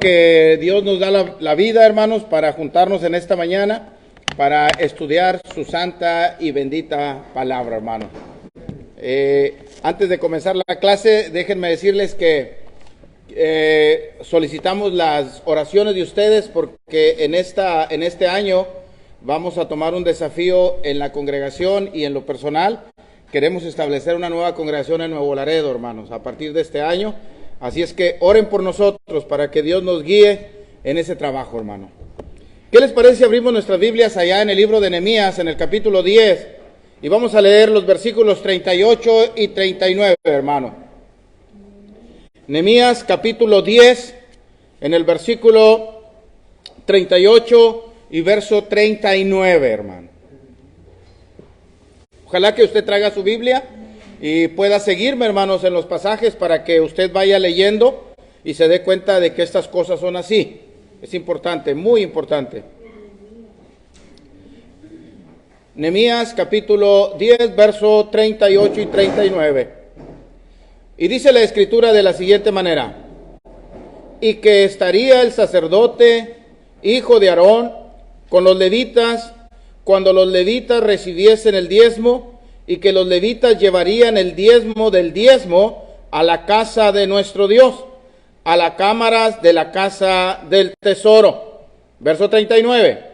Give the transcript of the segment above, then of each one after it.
que Dios nos da la vida, hermanos, para juntarnos en esta mañana, para estudiar su santa y bendita palabra, hermanos. Antes de comenzar la clase, déjenme decirles que solicitamos las oraciones de ustedes porque en este año vamos a tomar un desafío en la congregación y en lo personal. Queremos establecer una nueva congregación en Nuevo Laredo, hermanos, a partir de este año. Así es que oren por nosotros para que Dios nos guíe en ese trabajo, hermano. ¿Qué les parece si abrimos nuestras Biblias allá en el libro de Nehemías, en el capítulo 10? Y vamos a leer los versículos 38 y 39, hermano. Nehemías capítulo 10, en el versículo 38 y verso 39, hermano. Ojalá que usted traiga su Biblia y pueda seguirme, hermanos, en los pasajes para que usted vaya leyendo y se dé cuenta de que estas cosas son así. Es importante, muy importante. Nehemías capítulo 10, verso 38 y 39. Y dice la Escritura de la siguiente manera: y que estaría el sacerdote, hijo de Aarón, con los levitas, cuando los levitas recibiesen el diezmo, y que los levitas llevarían el diezmo del diezmo a la casa de nuestro Dios, a las cámaras de la casa del tesoro. Verso 39.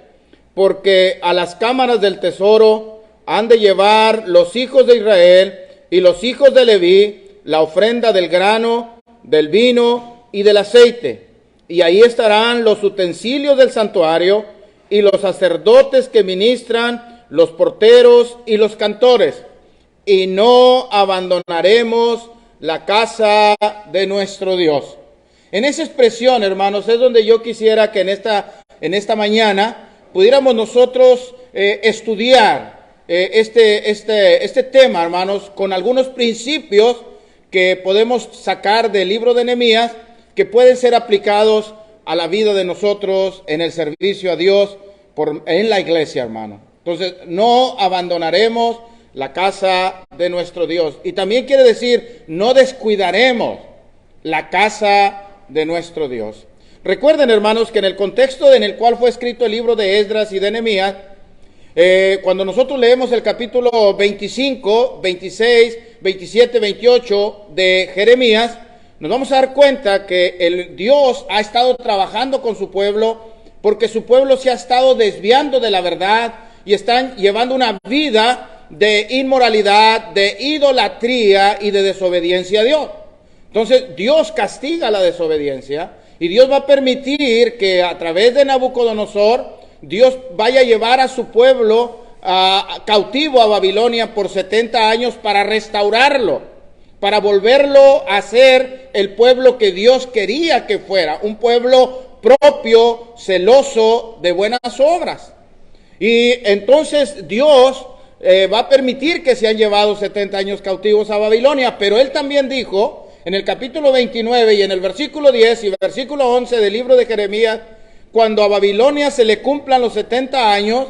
Porque a las cámaras del tesoro han de llevar los hijos de Israel y los hijos de Leví la ofrenda del grano, del vino y del aceite. Y ahí estarán los utensilios del santuario y los sacerdotes que ministran, los porteros y los cantores. Y no abandonaremos la casa de nuestro Dios. En esa expresión, hermanos, es donde yo quisiera que en esta mañana pudiéramos nosotros estudiar este tema, hermanos, con algunos principios que podemos sacar del libro de Nehemías, que pueden ser aplicados a la vida de nosotros en el servicio a Dios en la iglesia, hermano. Entonces, no abandonaremos la casa de nuestro Dios. Y también quiere decir, no descuidaremos la casa de nuestro Dios. Recuerden, hermanos, que en el contexto en el cual fue escrito el libro de Esdras y de Nehemías, cuando nosotros leemos el capítulo 25, 26, 27, 28 de Jeremías, nos vamos a dar cuenta que el Dios ha estado trabajando con su pueblo, porque su pueblo se ha estado desviando de la verdad y están llevando una vida de inmoralidad, de idolatría y de desobediencia a Dios. Entonces Dios castiga la desobediencia y Dios va a permitir que a través de Nabucodonosor Dios vaya a llevar a su pueblo cautivo a Babilonia por 70 años para restaurarlo, para volverlo a ser el pueblo que Dios quería que fuera, un pueblo propio, celoso de buenas obras. Y entonces Dios va a permitir que sean llevados 70 años cautivos a Babilonia, pero Él también dijo en el capítulo 29 y en el versículo 10 y versículo 11 del libro de Jeremías: cuando a Babilonia se le cumplan los 70 años,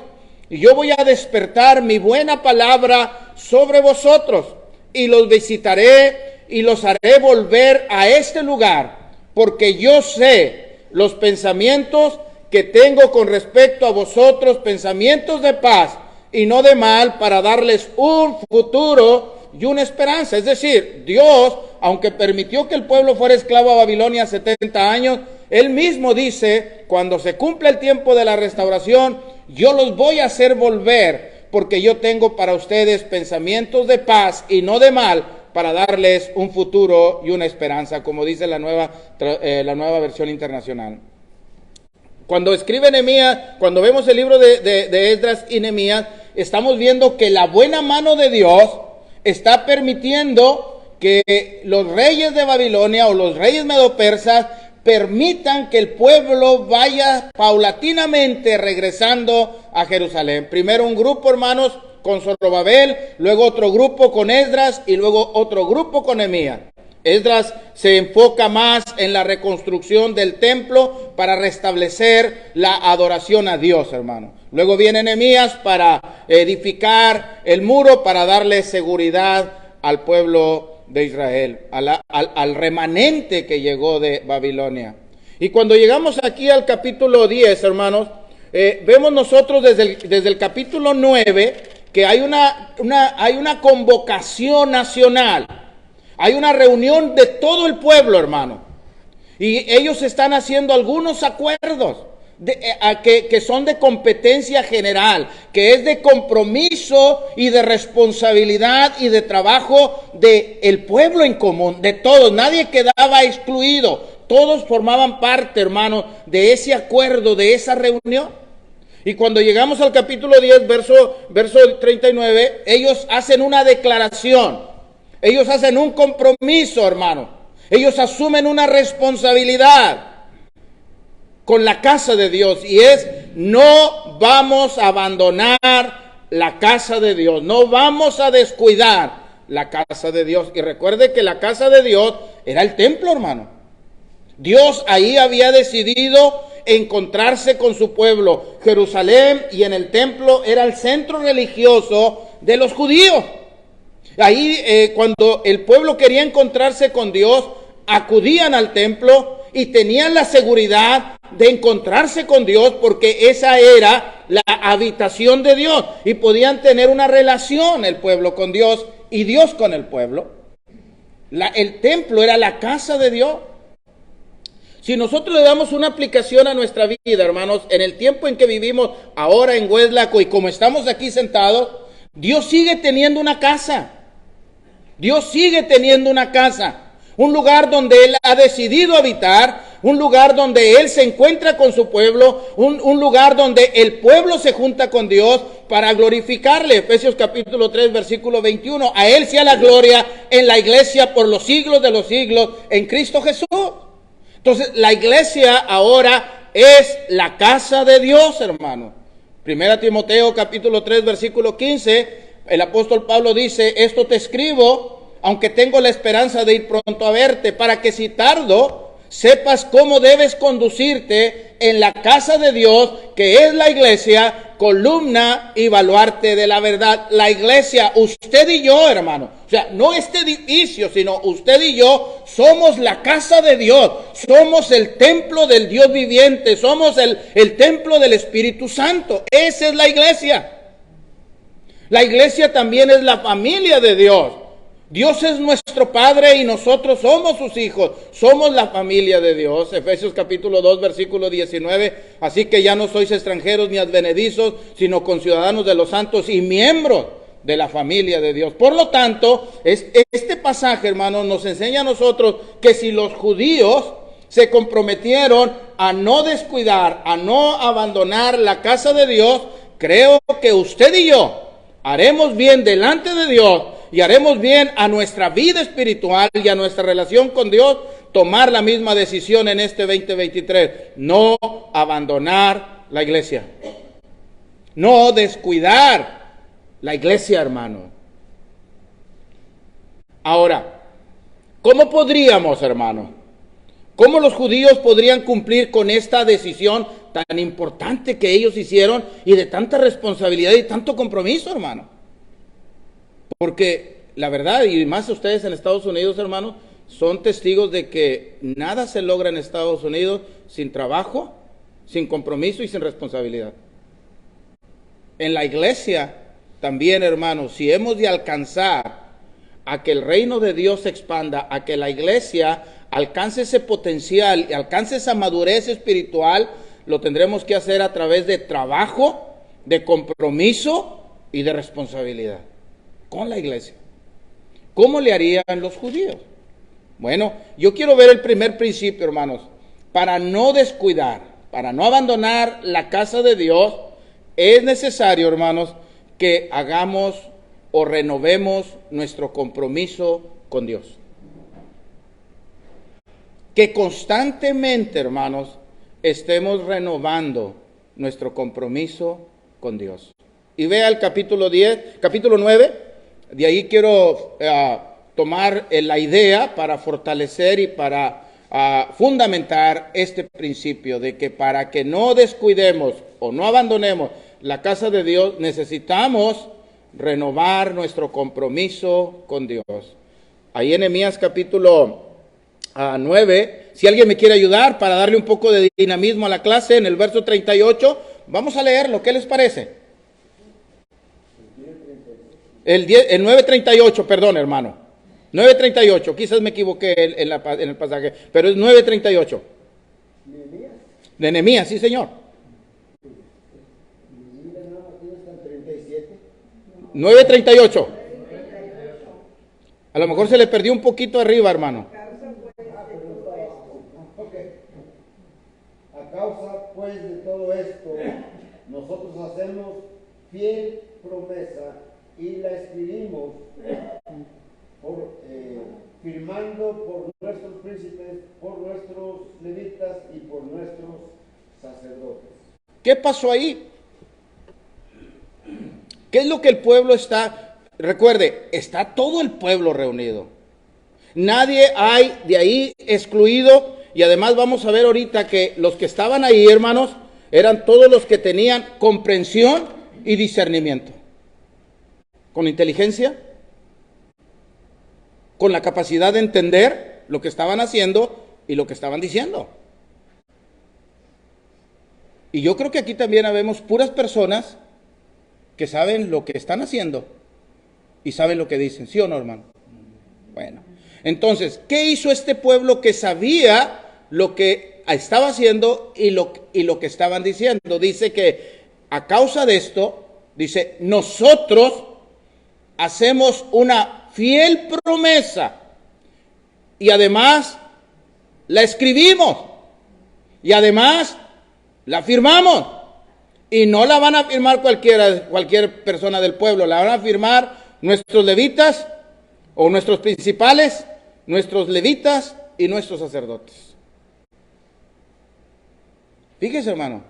yo voy a despertar mi buena palabra sobre vosotros, y los visitaré y los haré volver a este lugar, porque yo sé los pensamientos que tengo con respecto a vosotros, pensamientos de paz y no de mal, para darles un futuro y una esperanza. Es decir, Dios, aunque permitió que el pueblo fuera esclavo a Babilonia 70 años, Él mismo dice: cuando se cumpla el tiempo de la restauración, yo los voy a hacer volver, porque yo tengo para ustedes pensamientos de paz y no de mal, para darles un futuro y una esperanza, como dice la nueva versión internacional. Cuando escribe Nehemías, cuando vemos el libro de Esdras y Nehemías, estamos viendo que la buena mano de Dios está permitiendo que los reyes de Babilonia o los reyes medopersas permitan que el pueblo vaya paulatinamente regresando a Jerusalén. Primero un grupo, hermanos, con Zorobabel, luego otro grupo con Esdras y luego otro grupo con Nehemías. Esdras se enfoca más en la reconstrucción del templo para restablecer la adoración a Dios, hermano. Luego viene Nehemías para edificar el muro, para darle seguridad al pueblo de Israel, al remanente que llegó de Babilonia. Y cuando llegamos aquí al capítulo 10, hermanos, vemos nosotros desde el capítulo 9 que hay una convocación nacional, hay una reunión de todo el pueblo, hermano, y ellos están haciendo algunos acuerdos que son de competencia general, que es de compromiso y de responsabilidad y de trabajo del pueblo en común, de todos, nadie quedaba excluido, todos formaban parte, hermano, de ese acuerdo, de esa reunión. Y cuando llegamos al capítulo 10, verso 39, ellos hacen una declaración, ellos hacen un compromiso, hermano, ellos asumen una responsabilidad con la casa de Dios, y es: no vamos a abandonar la casa de Dios, no vamos a descuidar la casa de Dios. Y recuerde que la casa de Dios era el templo, hermano. Dios ahí había decidido encontrarse con su pueblo. Jerusalén y en el templo era el centro religioso de los judíos. Ahí cuando el pueblo quería encontrarse con Dios, acudían al templo y tenían la seguridad de encontrarse con Dios, porque esa era la habitación de Dios, y podían tener una relación el pueblo con Dios y Dios con el pueblo. El templo era la casa de Dios. Si nosotros le damos una aplicación a nuestra vida, hermanos, en el tiempo en que vivimos ahora en Hueslaco y como estamos aquí sentados, Dios sigue teniendo una casa. Dios sigue teniendo una casa. Un lugar donde Él ha decidido habitar, un lugar donde Él se encuentra con su pueblo, un lugar donde el pueblo se junta con Dios para glorificarle. Efesios capítulo 3, versículo 21. A Él sea la gloria en la iglesia por los siglos de los siglos, en Cristo Jesús. Entonces, la iglesia ahora es la casa de Dios, hermano. Primera Timoteo capítulo 3, versículo 15, el apóstol Pablo dice: esto te escribo, aunque tengo la esperanza de ir pronto a verte, para que si tardo, sepas cómo debes conducirte en la casa de Dios, que es la iglesia, columna y baluarte de la verdad. La iglesia, usted y yo, hermano, o sea, no este edificio, sino usted y yo, somos la casa de Dios, somos el templo del Dios viviente, somos el templo del Espíritu Santo. Esa es la iglesia. La iglesia también es la familia de Dios. Dios es nuestro Padre y nosotros somos sus hijos, somos la familia de Dios. Efesios capítulo 2, versículo 19, así que ya no sois extranjeros ni advenedizos, sino conciudadanos de los santos y miembros de la familia de Dios. Por lo tanto, este pasaje, hermanos, nos enseña a nosotros que si los judíos se comprometieron a no descuidar, a no abandonar la casa de Dios, creo que usted y yo haremos bien delante de Dios y haremos bien a nuestra vida espiritual y a nuestra relación con Dios, tomar la misma decisión en este 2023, no abandonar la iglesia, no descuidar la iglesia, hermano. Ahora, ¿cómo podríamos, hermano? ¿Cómo los judíos podrían cumplir con esta decisión tan importante que ellos hicieron y de tanta responsabilidad y tanto compromiso, hermano? Porque la verdad, y más ustedes en Estados Unidos, hermanos, son testigos de que nada se logra en Estados Unidos sin trabajo, sin compromiso y sin responsabilidad. En la iglesia también, hermanos, si hemos de alcanzar a que el reino de Dios se expanda, a que la iglesia alcance ese potencial y alcance esa madurez espiritual, lo tendremos que hacer a través de trabajo, de compromiso y de responsabilidad con la iglesia. ¿Cómo le harían los judíos? Bueno, yo quiero ver el primer principio, hermanos. Para no descuidar, para no abandonar la casa de Dios, es necesario, hermanos, que hagamos o renovemos nuestro compromiso con Dios. Que constantemente, hermanos, estemos renovando nuestro compromiso con Dios. Y vea el capítulo 9, de ahí quiero tomar la idea para fortalecer y para fundamentar este principio de que para que no descuidemos o no abandonemos la casa de Dios, necesitamos renovar nuestro compromiso con Dios. Ahí en Nehemías capítulo 9 Si alguien me quiere ayudar para darle un poco de dinamismo a la clase, en el verso 38, vamos a leerlo. ¿Qué les parece? El 9:38, perdón, hermano. 9:38, quizás me equivoqué en el pasaje, pero es 9:38. De Nehemías, sí, señor. 9:38. A lo mejor se le perdió un poquito arriba, hermano. A causa pues de todo esto, nosotros hacemos fiel promesa y la escribimos firmando por nuestros príncipes, por nuestros levitas y por nuestros sacerdotes. ¿Qué pasó ahí? ¿Qué es lo que el pueblo está? Recuerde, está todo el pueblo reunido. Nadie hay de ahí excluido. Y además vamos a ver ahorita que los que estaban ahí, hermanos, eran todos los que tenían comprensión y discernimiento. Con inteligencia, con la capacidad de entender lo que estaban haciendo y lo que estaban diciendo. Y yo creo que aquí también habemos puras personas que saben lo que están haciendo y saben lo que dicen, ¿sí o no, hermano? Bueno, entonces, ¿qué hizo este pueblo que sabía lo que estaba haciendo y lo que estaban diciendo? Dice que a causa de esto, dice, nosotros hacemos una fiel promesa y además la escribimos y además la firmamos. Y no la van a firmar cualquier persona del pueblo, la van a firmar nuestros levitas o nuestros principales, nuestros levitas y nuestros sacerdotes. Fíjese, hermano.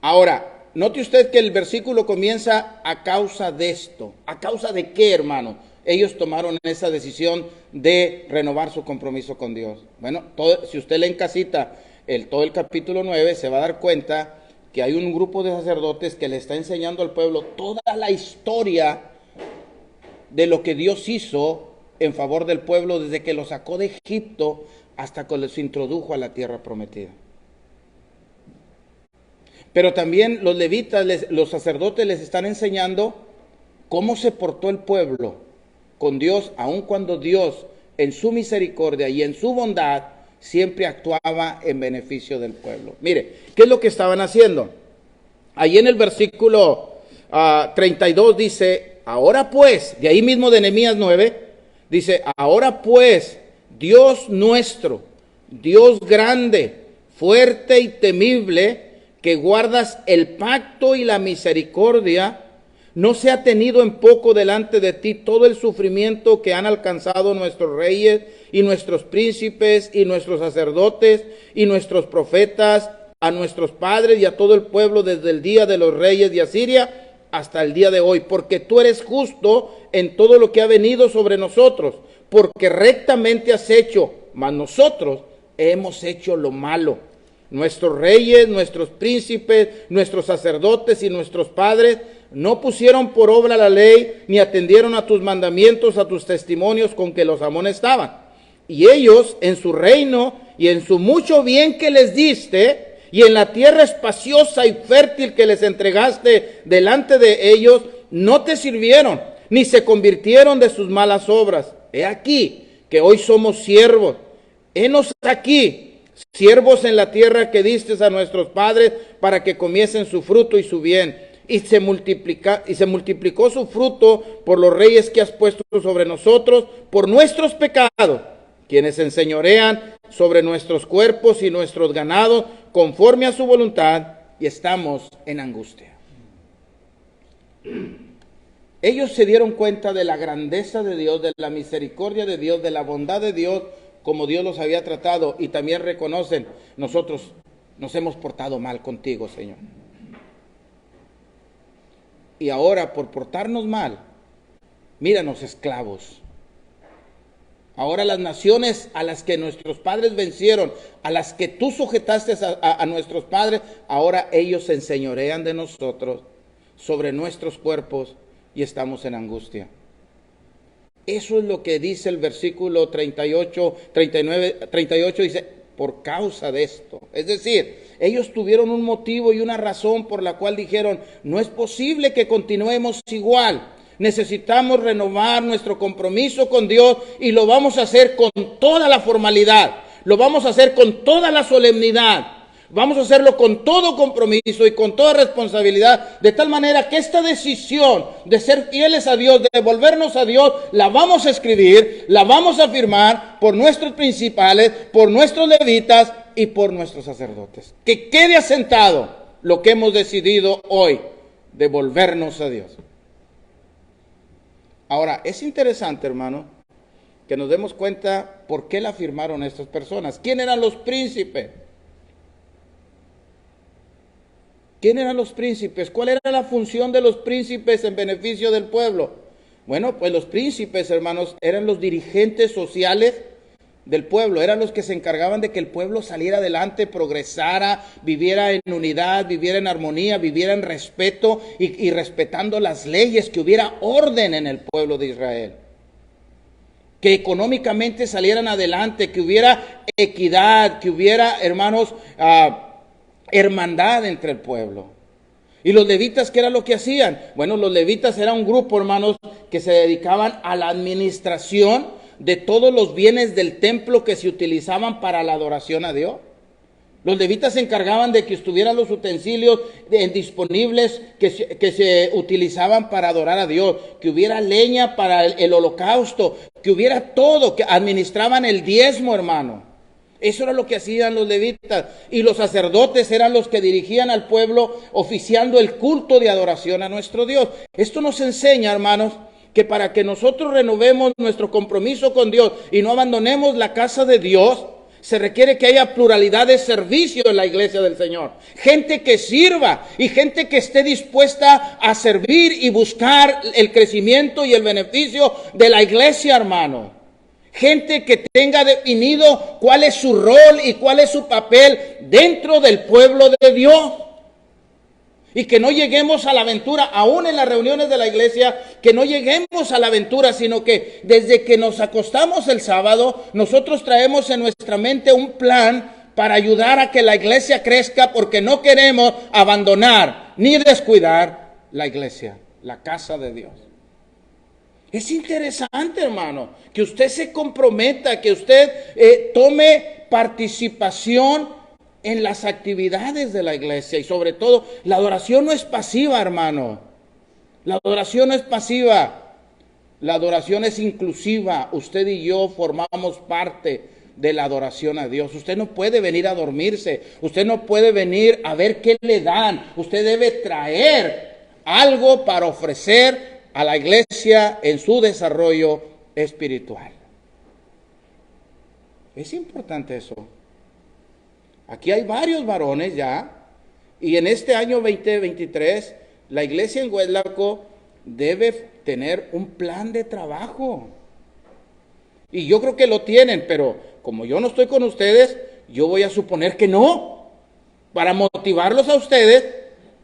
Ahora, note usted que el versículo comienza a causa de esto. ¿A causa de qué, hermano? Ellos tomaron esa decisión de renovar su compromiso con Dios. Bueno, si usted lee en casita todo el capítulo 9, se va a dar cuenta que hay un grupo de sacerdotes que le está enseñando al pueblo toda la historia de lo que Dios hizo en favor del pueblo desde que lo sacó de Egipto hasta que los introdujo a la tierra prometida. Pero también los levitas, los sacerdotes les están enseñando cómo se portó el pueblo con Dios, aun cuando Dios en su misericordia y en su bondad siempre actuaba en beneficio del pueblo. Mire, ¿qué es lo que estaban haciendo? Ahí en el versículo 32 dice, ahora pues, de ahí mismo de Nehemías 9, dice, ahora pues, Dios nuestro, Dios grande, fuerte y temible, que guardas el pacto y la misericordia, no se ha tenido en poco delante de ti todo el sufrimiento que han alcanzado nuestros reyes y nuestros príncipes y nuestros sacerdotes y nuestros profetas, a nuestros padres y a todo el pueblo desde el día de los reyes de Asiria hasta el día de hoy, porque tú eres justo en todo lo que ha venido sobre nosotros, porque rectamente has hecho, mas nosotros hemos hecho lo malo. Nuestros reyes, nuestros príncipes, nuestros sacerdotes y nuestros padres no pusieron por obra la ley, ni atendieron a tus mandamientos, a tus testimonios con que los amonestaban. Y ellos, en su reino y en su mucho bien que les diste, y en la tierra espaciosa y fértil que les entregaste delante de ellos, no te sirvieron, ni se convirtieron de sus malas obras. He aquí que hoy somos siervos. Henos aquí, siervos en la tierra que diste a nuestros padres para que comiesen su fruto y su bien. Y se multiplicó su fruto por los reyes que has puesto sobre nosotros, por nuestros pecados, quienes enseñorean sobre nuestros cuerpos y nuestros ganados, conforme a su voluntad, y estamos en angustia. Ellos se dieron cuenta de la grandeza de Dios, de la misericordia de Dios, de la bondad de Dios, como Dios los había tratado, y también reconocen, nosotros nos hemos portado mal contigo, Señor. Y ahora, por portarnos mal, míranos esclavos. Ahora las naciones a las que nuestros padres vencieron, a las que tú sujetaste a nuestros padres, ahora ellos se enseñorean de nosotros, sobre nuestros cuerpos, y estamos en angustia. Eso es lo que dice el versículo 38, 39, 38, dice, por causa de esto. Es decir, ellos tuvieron un motivo y una razón por la cual dijeron, no es posible que continuemos igual. Necesitamos renovar nuestro compromiso con Dios y lo vamos a hacer con toda la formalidad, lo vamos a hacer con toda la solemnidad, vamos a hacerlo con todo compromiso y con toda responsabilidad, de tal manera que esta decisión de ser fieles a Dios, de volvernos a Dios, la vamos a escribir, la vamos a firmar por nuestros principales, por nuestros levitas y por nuestros sacerdotes. Que quede asentado lo que hemos decidido hoy, de volvernos a Dios. Ahora, es interesante, hermano, que nos demos cuenta por qué la firmaron estas personas. ¿Quién eran los príncipes? ¿Quién eran los príncipes? ¿Cuál era la función de los príncipes en beneficio del pueblo? Bueno, pues los príncipes, hermanos, eran los dirigentes sociales del pueblo, eran los que se encargaban de que el pueblo saliera adelante, progresara, viviera en unidad, viviera en armonía, viviera en respeto y respetando las leyes, que hubiera orden en el pueblo de Israel, que económicamente salieran adelante, que hubiera equidad, que hubiera, hermanos, hermandad entre el pueblo. ¿Y los levitas qué era lo que hacían? Bueno, los levitas era un grupo, hermanos, que se dedicaban a la administración de todos los bienes del templo que se utilizaban para la adoración a Dios. Los levitas se encargaban de que estuvieran los utensilios disponibles que se utilizaban para adorar a Dios, que hubiera leña para el holocausto, que hubiera todo, que administraban el diezmo, hermano. Eso era lo que hacían los levitas. Y los sacerdotes eran los que dirigían al pueblo, oficiando el culto de adoración a nuestro Dios. Esto nos enseña, hermanos, que para que nosotros renovemos nuestro compromiso con Dios y no abandonemos la casa de Dios, se requiere que haya pluralidad de servicio en la iglesia del Señor. Gente que sirva y gente que esté dispuesta a servir y buscar el crecimiento y el beneficio de la iglesia, hermano. Gente que tenga definido cuál es su rol y cuál es su papel dentro del pueblo de Dios. Y que no lleguemos a la aventura, aún en las reuniones de la iglesia, que no lleguemos a la aventura, sino que desde que nos acostamos el sábado, nosotros traemos en nuestra mente un plan para ayudar a que la iglesia crezca, porque no queremos abandonar ni descuidar la iglesia, la casa de Dios. Es interesante, hermano, que usted se comprometa, que usted tome participación en las actividades de la iglesia. Y sobre todo, la adoración no es pasiva, hermano. La adoración no es pasiva. La adoración es inclusiva. Usted y yo formamos parte de la adoración a Dios. Usted no puede venir a dormirse. Usted no puede venir a ver qué le dan. Usted debe traer algo para ofrecer a la iglesia en su desarrollo espiritual. Es importante eso. Aquí hay varios varones ya, y en este año 2023, la iglesia en Hueslaco debe tener un plan de trabajo. Y yo creo que lo tienen, pero como yo no estoy con ustedes, yo voy a suponer que no, para motivarlos a ustedes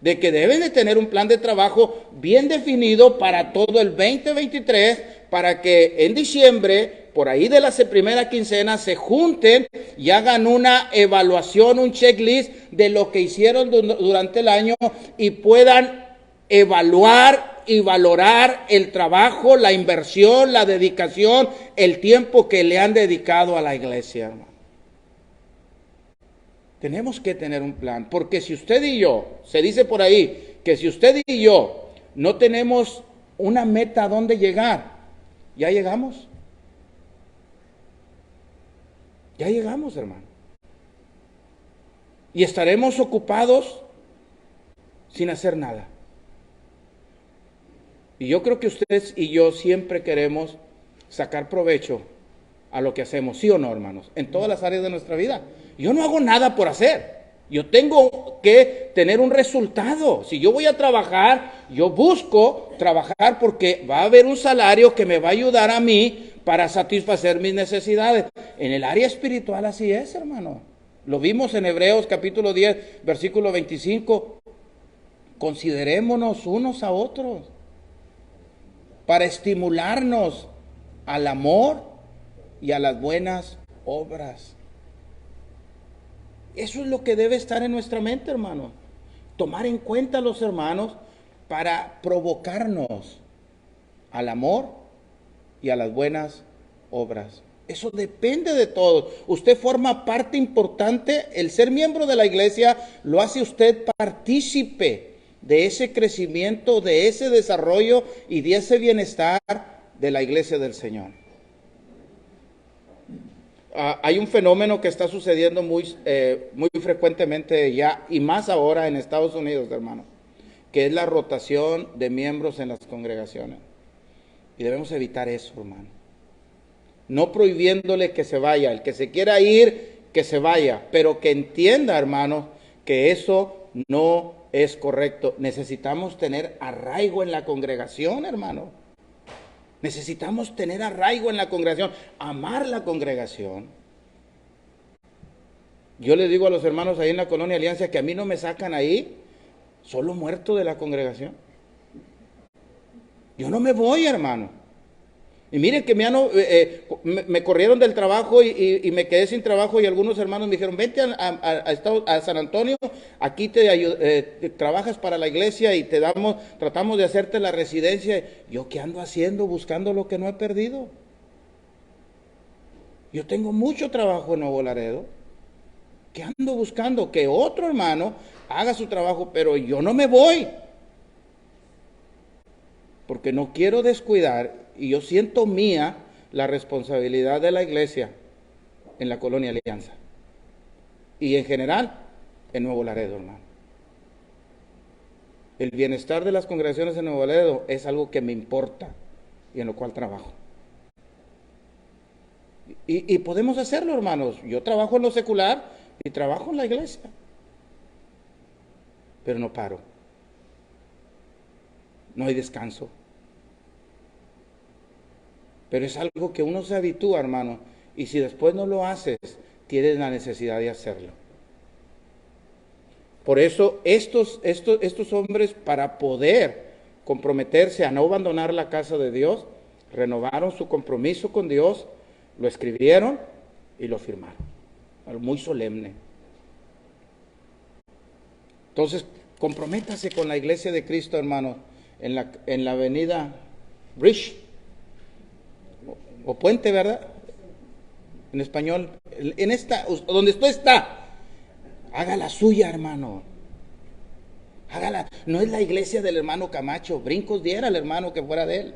de que deben de tener un plan de trabajo bien definido para todo el 2023, para que en diciembre, por ahí de la primera quincena, se junten y hagan una evaluación, un checklist de lo que hicieron durante el año y puedan evaluar y valorar el trabajo, la inversión, la dedicación, el tiempo que le han dedicado a la iglesia, hermano. Tenemos que tener un plan, porque si usted y yo, se dice por ahí, que si usted y yo no tenemos una meta a dónde llegar, ya llegamos. Ya llegamos, hermano. Y estaremos ocupados sin hacer nada. Y yo creo que ustedes y yo siempre queremos sacar provecho a lo que hacemos, ¿sí o no, hermanos? En todas las áreas de nuestra vida. Yo no hago nada por hacer. Yo tengo que tener un resultado. Si yo voy a trabajar, yo busco trabajar porque va a haber un salario que me va a ayudar a mí para satisfacer mis necesidades. En el área espiritual así es, hermano. Lo vimos en Hebreos capítulo 10, versículo 25. Considerémonos unos a otros para estimularnos al amor y a las buenas obras. Eso es lo que debe estar en nuestra mente, hermano. Tomar en cuenta a los hermanos para provocarnos al amor y a las buenas obras. Eso depende de todos. Usted forma parte importante. El ser miembro de la iglesia lo hace usted partícipe de ese crecimiento, de ese desarrollo y de ese bienestar de la iglesia del Señor. Hay un fenómeno que está sucediendo muy frecuentemente ya, y más ahora en Estados Unidos, hermano, que es la rotación de miembros en las congregaciones. Y debemos evitar eso, hermano. No prohibiéndole que se vaya. El que se quiera ir, que se vaya. Pero que entienda, hermano, que eso no es correcto. Necesitamos tener arraigo en la congregación, hermano. Necesitamos tener arraigo en la congregación. Amar la congregación. Yo les digo a los hermanos ahí en la Colonia Alianza que a mí no me sacan ahí solo muerto de la congregación. Yo no me voy, hermano. Y miren que me corrieron del trabajo y me quedé sin trabajo y algunos hermanos me dijeron, vente a San Antonio, aquí trabajas para la iglesia y tratamos de hacerte la residencia. ¿Yo qué ando haciendo? Buscando lo que no he perdido. Yo tengo mucho trabajo en Nuevo Laredo. ¿Qué ando buscando? Que otro hermano haga su trabajo, pero yo no me voy. Porque no quiero descuidar y yo siento mía la responsabilidad de la iglesia en la Colonia Alianza. Y en general, en Nuevo Laredo, hermano. El bienestar de las congregaciones en Nuevo Laredo es algo que me importa y en lo cual trabajo. Y podemos hacerlo, hermanos. Yo trabajo en lo secular y trabajo en la iglesia. Pero no paro. No hay descanso. Pero es algo que uno se habitúa, hermano. Y si después no lo haces, tienes la necesidad de hacerlo. Por eso estos hombres, para poder comprometerse a no abandonar la casa de Dios, renovaron su compromiso con Dios, lo escribieron y lo firmaron. Algo muy solemne. Entonces, comprométase con la iglesia de Cristo, hermano, en la avenida Bridge o Puente, ¿verdad? En español, en esta, donde usted está, haga la suya, hermano. Hágala. No es la iglesia del hermano Camacho, brincos diera al hermano que fuera de él.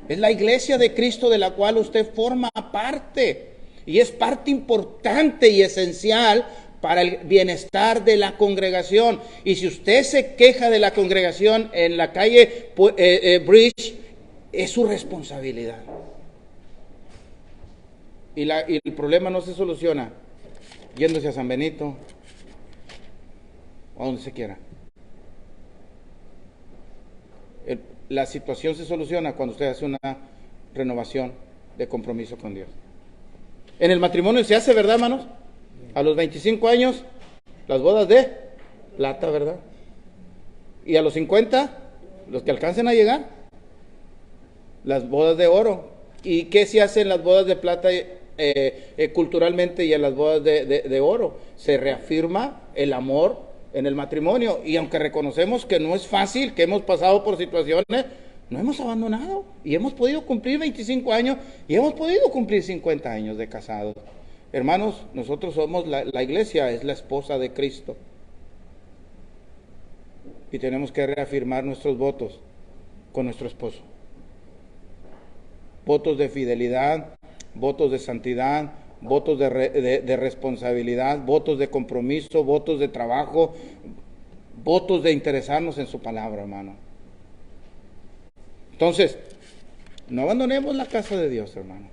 Es la iglesia de Cristo de la cual usted forma parte. Y es parte importante y esencial para el bienestar de la congregación. Y si usted se queja de la congregación en la calle Bridge, es su responsabilidad. Y el problema no se soluciona yéndose a San Benito o a donde se quiera. La situación se soluciona cuando usted hace una renovación de compromiso con Dios. En el matrimonio se hace, ¿verdad, hermanos? A los 25 años, las bodas de plata, ¿verdad? Y a los 50, los que alcancen a llegar, las bodas de oro. ¿Y qué se hace en las bodas de plata culturalmente y en las bodas de oro? Se reafirma el amor en el matrimonio. Y aunque reconocemos que no es fácil, que hemos pasado por situaciones, no hemos abandonado. Y hemos podido cumplir 25 años y hemos podido cumplir 50 años de casados. Hermanos, nosotros somos la iglesia, es la esposa de Cristo. Y tenemos que reafirmar nuestros votos con nuestro esposo. Votos de fidelidad, votos de santidad, votos de responsabilidad, votos de compromiso, votos de trabajo, votos de interesarnos en su palabra, hermano. Entonces, no abandonemos la casa de Dios, hermano,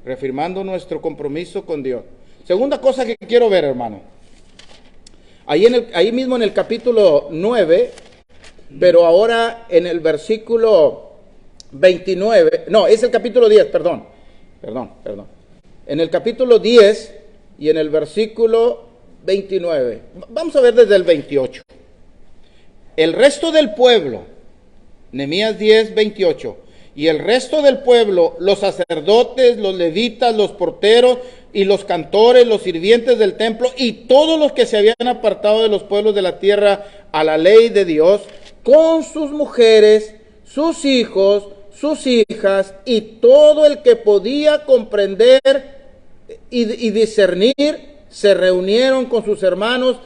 reafirmando nuestro compromiso con Dios. Segunda cosa que quiero ver, hermano, ahí mismo en el capítulo 9, pero ahora en el versículo 29, no, es el capítulo 10, perdón. En el capítulo 10 y en el versículo 29, vamos a ver desde el 28. El resto del pueblo, Nehemías 10, 28, y el resto del pueblo, los sacerdotes, los levitas, los porteros y los cantores, los sirvientes del templo y todos los que se habían apartado de los pueblos de la tierra a la ley de Dios, con sus mujeres, sus hijos, sus hijas y todo el que podía comprender y discernir, se reunieron con sus hermanos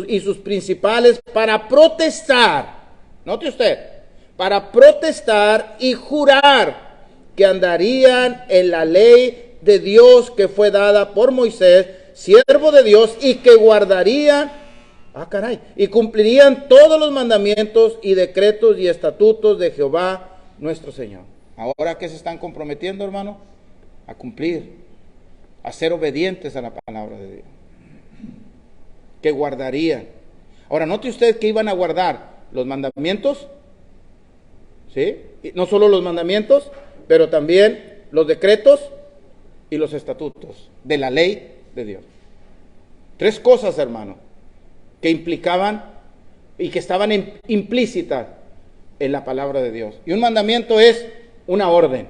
y sus principales para protestar. Note usted, para protestar y jurar que andarían en la ley de Dios que fue dada por Moisés, siervo de Dios, y que guardarían, y cumplirían todos los mandamientos y decretos y estatutos de Jehová nuestro Señor. Ahora, ¿qué se están comprometiendo, hermano? A cumplir, a ser obedientes a la palabra de Dios. Que guardarían. Ahora, note usted que iban a guardar los mandamientos, ¿sí? Y no solo los mandamientos, pero también los decretos y los estatutos de la ley de Dios. Tres cosas, hermano, que implicaban y que estaban implícitas en la palabra de Dios. Y un mandamiento es una orden.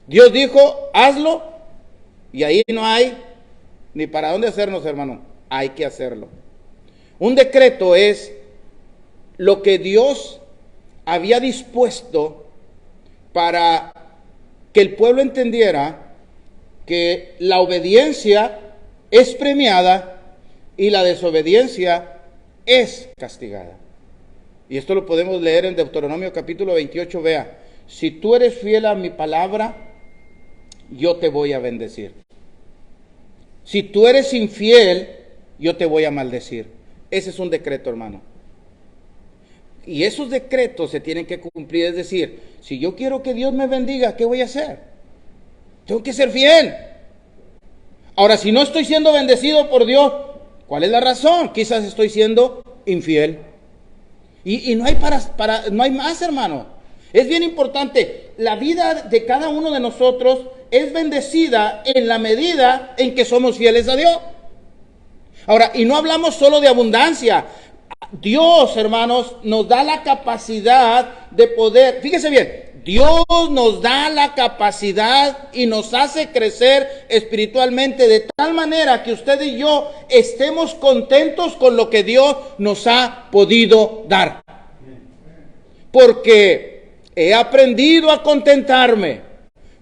Dios dijo, hazlo, y ahí no hay ni para dónde hacernos, hermano. Hay que hacerlo. Un decreto es lo que Dios había dispuesto para que el pueblo entendiera que la obediencia es premiada y la desobediencia es castigada. Y esto lo podemos leer en Deuteronomio capítulo 28, vea. Si tú eres fiel a mi palabra, yo te voy a bendecir. Si tú eres infiel, yo te voy a maldecir. Ese es un decreto, hermano. Y esos decretos se tienen que cumplir. Es decir, si yo quiero que Dios me bendiga, ¿qué voy a hacer? Tengo que ser fiel. Ahora, si no estoy siendo bendecido por Dios, ¿cuál es la razón? Quizás estoy siendo infiel. Y no hay no hay más, hermano. Es bien importante. La vida de cada uno de nosotros es bendecida en la medida en que somos fieles a Dios. Ahora, y no hablamos solo de abundancia. Dios, hermanos, nos da la capacidad de poder, fíjese bien, Dios nos da la capacidad y nos hace crecer espiritualmente de tal manera que usted y yo estemos contentos con lo que Dios nos ha podido dar. Porque he aprendido a contentarme,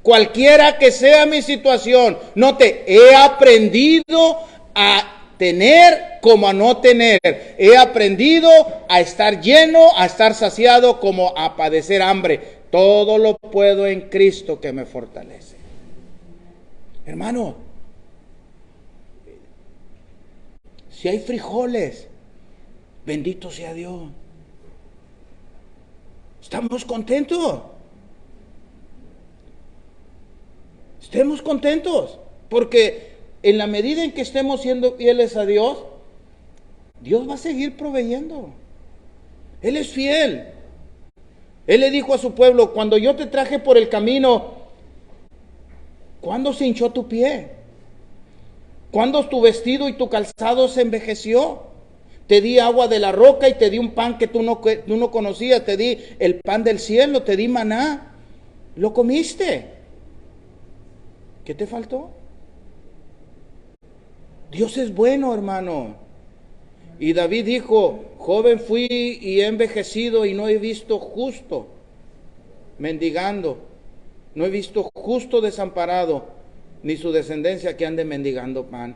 cualquiera que sea mi situación. Note, he aprendido a tener como a no tener. He aprendido a estar lleno, a estar saciado, como a padecer hambre. Todo lo puedo en Cristo que me fortalece. Hermano, si hay frijoles, bendito sea Dios. Estamos contentos. Estemos contentos, porque en la medida en que estemos siendo fieles a Dios, Dios va a seguir proveyendo. Él es fiel. Él le dijo a su pueblo, cuando yo te traje por el camino, ¿cuándo se hinchó tu pie? ¿Cuándo tu vestido y tu calzado se envejeció? Te di agua de la roca y te di un pan que tú no conocías. Te di el pan del cielo, te di maná. Lo comiste. ¿Qué te faltó? Dios es bueno, hermano. Y David dijo, joven fui y he envejecido y no he visto justo mendigando. No he visto justo desamparado, ni su descendencia que ande mendigando pan.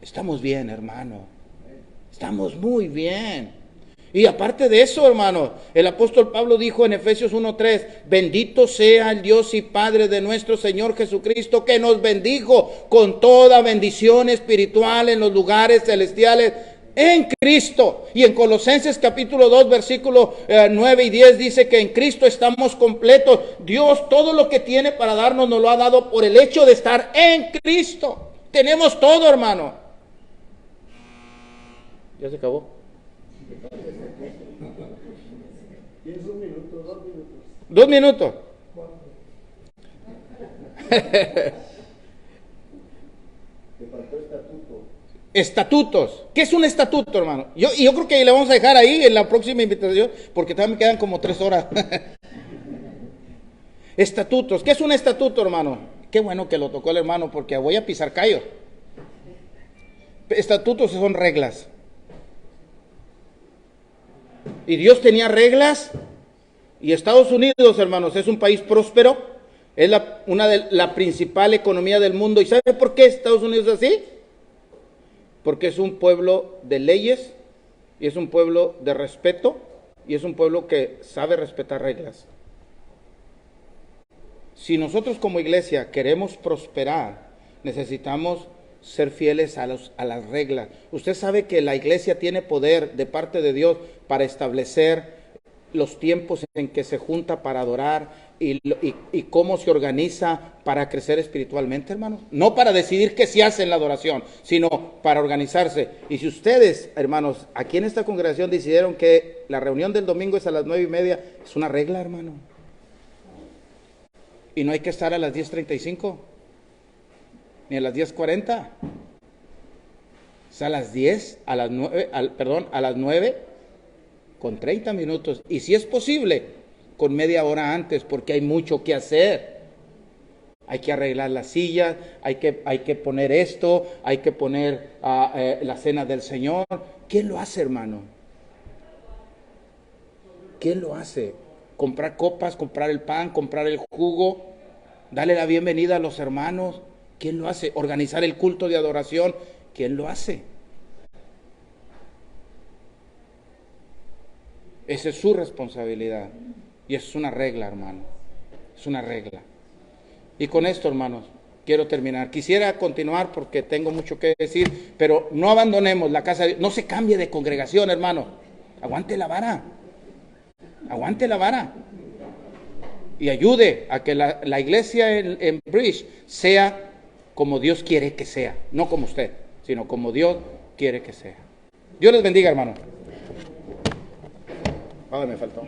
Estamos bien, hermano. Estamos muy bien. Y aparte de eso, hermano, el apóstol Pablo dijo en Efesios 1:3, bendito sea el Dios y Padre de nuestro Señor Jesucristo, que nos bendijo con toda bendición espiritual en los lugares celestiales en Cristo. Y en Colosenses capítulo 2, versículo 9 y 10 dice que en Cristo estamos completos. Dios todo lo que tiene para darnos nos lo ha dado por el hecho de estar en Cristo. Tenemos todo, hermano. ¿Ya se acabó? ¿Tienes un minuto, 2 minutos? 2 minutos. Te faltó estatuto. Estatutos. ¿Qué es un estatuto, hermano? Yo creo que le vamos a dejar ahí en la próxima invitación, porque todavía me quedan como 3 horas. Estatutos. ¿Qué es un estatuto, hermano? Qué bueno que lo tocó el hermano, porque voy a pisar callos. Estatutos son reglas. Y Dios tenía reglas. Y Estados Unidos, hermanos, es un país próspero. Es la principal economía del mundo. ¿Y sabe por qué Estados Unidos es así? Porque es un pueblo de leyes, y es un pueblo de respeto, y es un pueblo que sabe respetar reglas. Si nosotros como iglesia queremos prosperar, necesitamos ser fieles a las reglas. Usted sabe que la iglesia tiene poder de parte de Dios para establecer los tiempos en que se junta para adorar y cómo se organiza para crecer espiritualmente, hermanos. No para decidir qué se hace en la adoración, sino para organizarse. Y si ustedes, hermanos, aquí en esta congregación decidieron que la reunión del domingo es a las 9:30, es una regla, hermano. Y no hay que estar a las 10:35, ni a las 10:40. Es a las 10, a las 9, a las 9 con 30 minutos. Y si es posible, con media hora antes, porque hay mucho que hacer. Hay que arreglar las sillas, hay que poner esto, hay que poner la cena del Señor. ¿Quién lo hace, hermano? ¿Quién lo hace? Comprar copas, comprar el pan, comprar el jugo, darle la bienvenida a los hermanos. ¿Quién lo hace? Organizar el culto de adoración. ¿Quién lo hace? Esa es su responsabilidad. Y es una regla, hermano. Es una regla. Y con esto, hermanos, quiero terminar. Quisiera continuar porque tengo mucho que decir, pero no abandonemos la casa de Dios. No se cambie de congregación, hermano. Aguante la vara. Aguante la vara. Y ayude a que la iglesia en Bridge sea como Dios quiere que sea. No como usted, sino como Dios quiere que sea. Dios les bendiga, hermano. Me faltó.